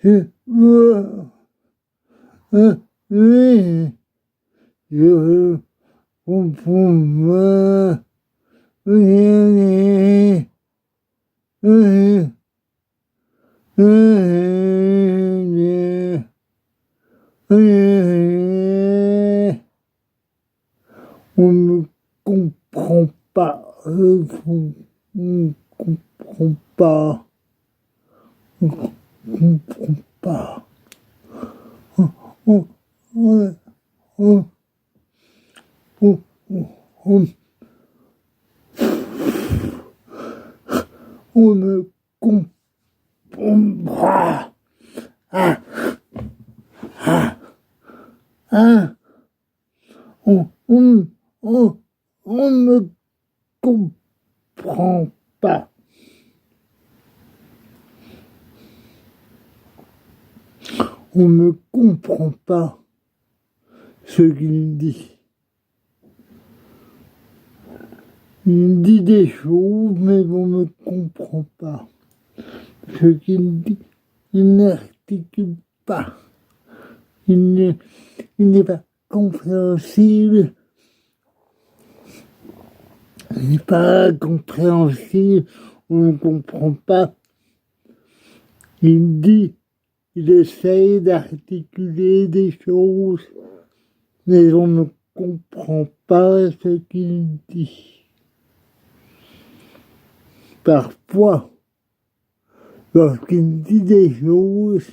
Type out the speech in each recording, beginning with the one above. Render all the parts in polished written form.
Je comprends rien. On ne comprend pas. On ne comprend pas. On ne comprend pas. On, on, on, on, on, on ne comprend pas. Ah, ah, ah. On ne comprend pas. On ne comprend pas ce qu'il dit. Il dit des choses, mais on ne comprend pas ce qu'il dit. Il n'articule pas. Il n'est pas compréhensible. Il n'est pas compréhensible. On ne comprend pas. Il dit, il essaye d'articuler des choses, mais on ne comprend pas ce qu'il dit. Parfois, lorsqu'il dit des choses,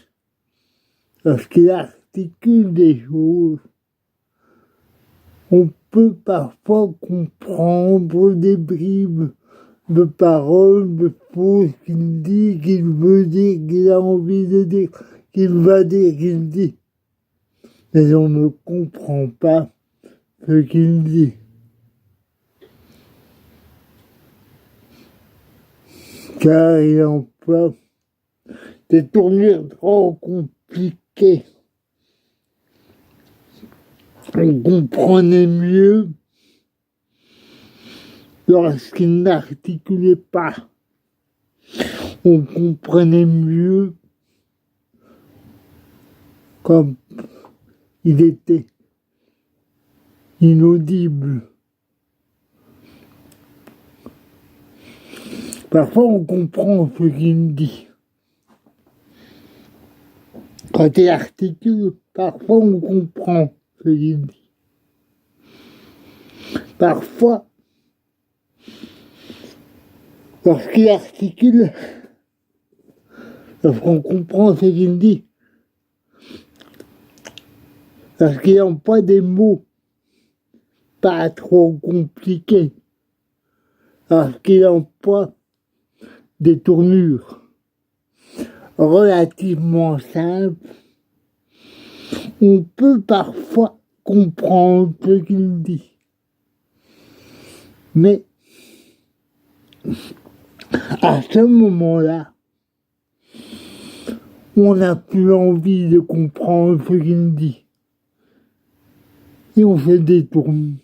lorsqu'il articule des choses, on peut parfois comprendre des bribes de paroles, de choses qu'il dit, qu'il veut dire, qu'il a envie de dire, qu'il va dire, qu'il dit. Mais on ne comprend pas ce qu'il dit. Car il emploie des tournures trop compliquées. On comprenait mieux lorsqu'il n'articulait pas. On comprenait mieux comme il était inaudible. Parfois, on comprend ce qu'il dit. Quand il articule, parfois, on comprend ce qu'il dit. Parfois, lorsqu'il articule, lorsqu'on comprend ce qu'il dit, lorsqu'il emploie des mots pas trop compliqués, lorsqu'il emploie des tournures relativement simples, on peut parfois comprendre ce qu'il dit. Mais à ce moment-là, on n'a plus envie de comprendre ce qu'il dit. Et on se détourne.